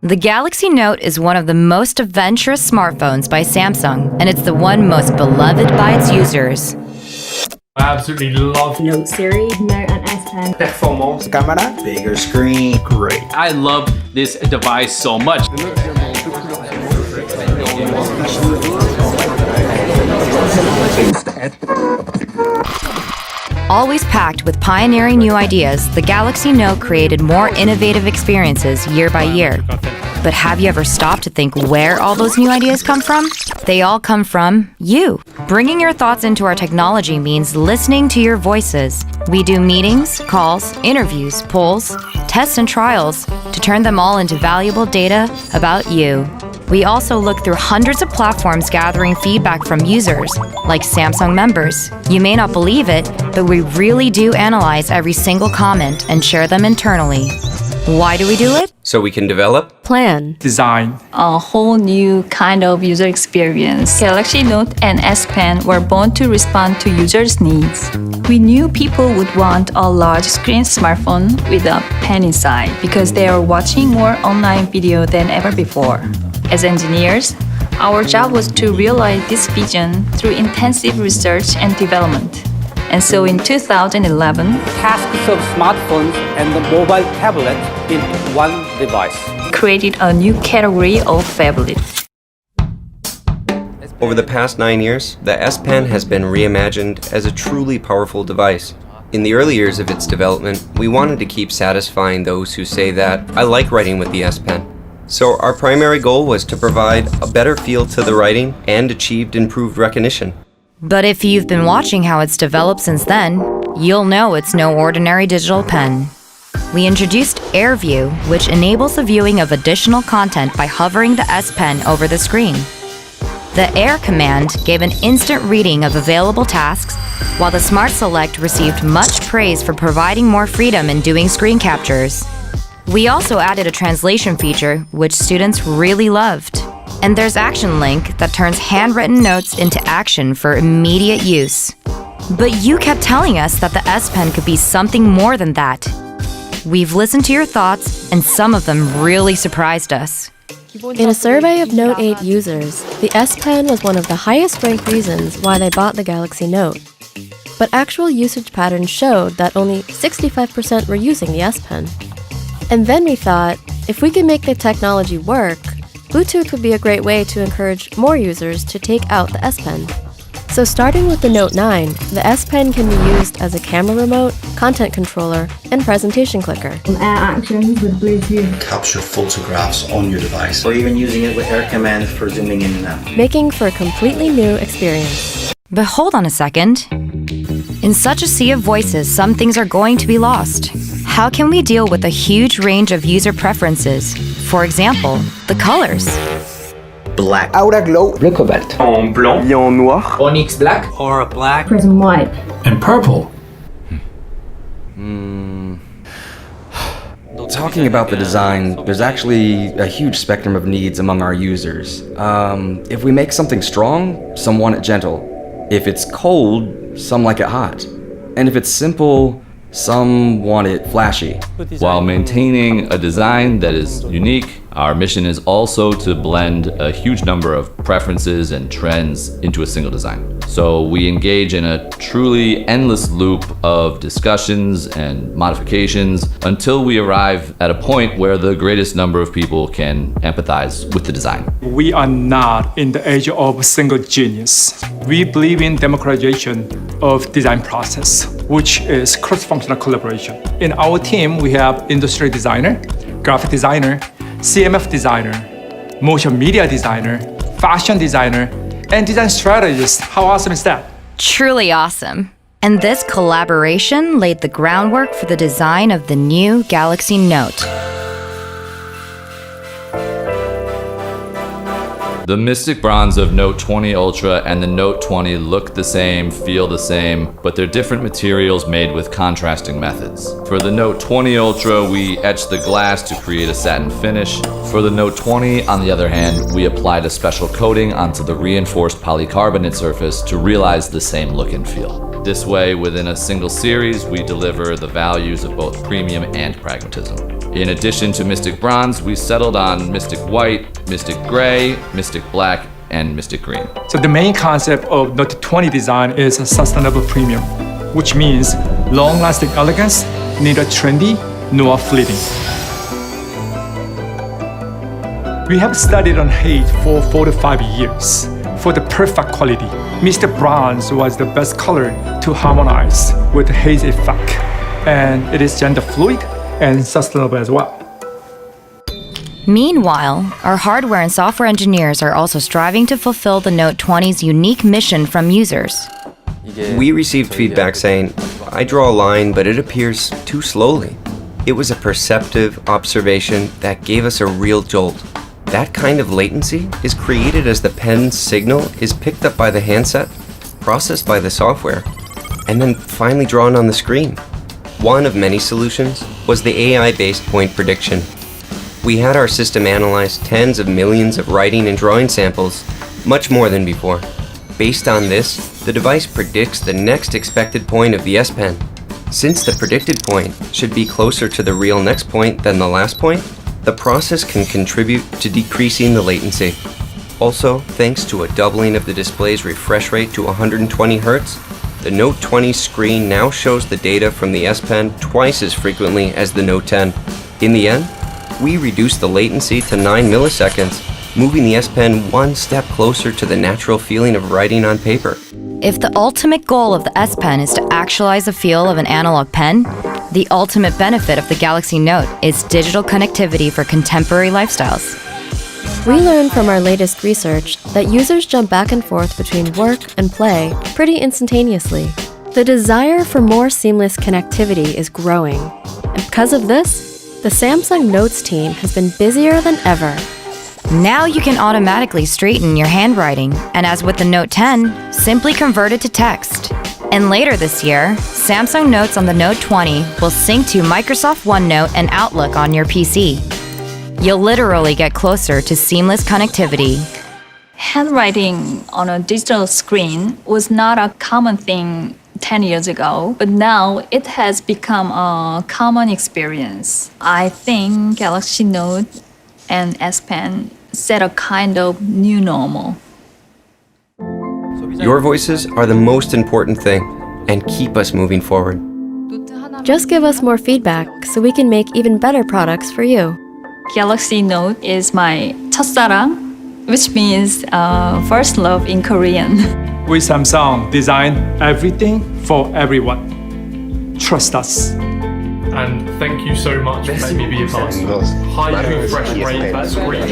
The Galaxy Note is one of the most adventurous smartphones by Samsung, and it's the one most beloved by its users. I absolutely love Note series, Note and S Pen. Performance. Camera, bigger screen, great. I love this device so much. Always packed with pioneering new ideas, the Galaxy Note created more innovative experiences year by year. But have you ever stopped to think where all those new ideas come from? They all come from you. Bringing your thoughts into our technology means listening to your voices. We do meetings, calls, interviews, polls, tests, and trials to turn them all into valuable data about you. We also look through hundreds of platforms gathering feedback from users, like Samsung members. You may not believe it, but we really do analyze every single comment and share them internally. Why do we do it? So we can develop, Plan. design. A whole new kind of user experience. Galaxy Note and S Pen were born to respond to users' needs. We knew people would want a large screen smartphone with a pen inside because they are watching more online video than ever before. As engineers, our job was to realize this vision through intensive research and development. And so in 2011, tasks of smartphones and the mobile tablet into one device. created a new category of phablet. over the past 9 years, the S Pen has been reimagined as a truly powerful device. In the early years of its development, we wanted to keep satisfying those who say that, I like writing with the S Pen. So our primary goal was to provide a better feel to the writing and achieved improved recognition. But if you've been watching how it's developed since then, you'll know it's no ordinary digital pen. We introduced AirView, which enables the viewing of additional content by hovering the S Pen over the screen. The Air command gave an instant reading of available tasks, while the Smart Select received much praise for providing more freedom in doing screen captures. We also added a translation feature, which students really loved. And there's Action Link that turns handwritten notes into action for immediate use. But you kept telling us that the S Pen could be something more than that. We've listened to your thoughts, and some of them really surprised us. In a survey of Note 8 users, the S Pen was one of the highest ranked reasons why they bought the Galaxy Note. But actual usage patterns showed that only 65% were using the S Pen. And then we thought, if we could make the technology work, Bluetooth would be a great way to encourage more users to take out the S Pen. So starting with the Note 9, the S Pen can be used as a camera remote, content controller, and presentation clicker. Air actions with Bluetooth. Capture photographs on your device. Or even using it with Air commands for zooming in and out. Making for a completely new experience. But hold on a second. In such a sea of voices, some things are going to be lost. How can we deal with a huge range of user preferences? For example, the colors. Black. Aura Glow. Bleu cobalt. En blanc. Et en noir. Onyx black. Or a black. Prism white. And purple. Talking about the design, there's actually a huge spectrum of needs among our users. If we make something strong, some want it gentle. If it's cold, some like it hot. And if it's simple, some want it flashy. While maintaining a design that is unique, our mission is also to blend a huge number of preferences and trends into a single design. So we engage in a truly endless loop of discussions and modifications until we arrive at a point where the greatest number of people can empathize with the design. We are not in the age of single genius. We believe in democratization of design process, which is cross-functional collaboration. In our team, we have industry designer, graphic designer, CMF designer, motion media designer, fashion designer, and design strategist. How awesome is that? Truly awesome. And this collaboration laid the groundwork for the design of the new Galaxy Note. The Mystic Bronze of Note 20 Ultra and the Note 20 look the same, feel the same, but they're different materials made with contrasting methods. For the Note 20 Ultra, we etched the glass to create a satin finish. For the Note 20, on the other hand, we applied a special coating onto the reinforced polycarbonate surface to realize the same look and feel. This way, within a single series, we deliver the values of both premium and pragmatism. In addition to Mystic Bronze, we settled on Mystic White, Mystic Gray, Mystic Black, and Mystic Green. So the main concept of Note20 design is a sustainable premium, which means long-lasting elegance, neither trendy nor fleeting. We have studied on height for 4 to 5 years for the perfect quality. Mystic Bronze was the best color to harmonize with the haze effect, and it is gender fluid and sustainable as well. Meanwhile, our hardware and software engineers are also striving to fulfill the Note20's unique mission from users. We received feedback saying, I draw a line, but it appears too slowly. It was a perceptive observation that gave us a real jolt. That kind of latency is created as the pen's signal is picked up by the handset, processed by the software, and then finally drawn on the screen. One of many solutions was the AI-based point prediction. We had our system analyze tens of millions of writing and drawing samples, much more than before. Based on this, the device predicts the next expected point of the S Pen. Since the predicted point should be closer to the real next point than the last point, the process can contribute to decreasing the latency. Also, thanks to a doubling of the display's refresh rate to 120 Hz, the Note20 screen now shows the data from the S Pen twice as frequently as the Note 10. In the end, we reduced the latency to 9 milliseconds, moving the S Pen one step closer to the natural feeling of writing on paper. If the ultimate goal of the S Pen is to actualize the feel of an analog pen, the ultimate benefit of the Galaxy Note is digital connectivity for contemporary lifestyles. We learned from our latest research that users jump back and forth between work and play pretty instantaneously. The desire for more seamless connectivity is growing, and because of this, the Samsung Notes team has been busier than ever. Now you can automatically straighten your handwriting, and as with the Note 10, simply convert it to text. And later this year, Samsung Notes on the Note 20 will sync to Microsoft OneNote and Outlook on your PC. You'll literally get closer to seamless connectivity. Handwriting on a digital screen was not a common thing 10 years ago, but now it has become a common experience. I think Galaxy Note and S Pen set a kind of new normal. Your voices are the most important thing and keep us moving forward. Just give us more feedback so we can make even better products for you. Galaxy Note is my 첫사랑, which means first love in Korean. We Samsung design everything for everyone. Trust us. And thank you so much for letting me be a part of this highly refresh rate screen.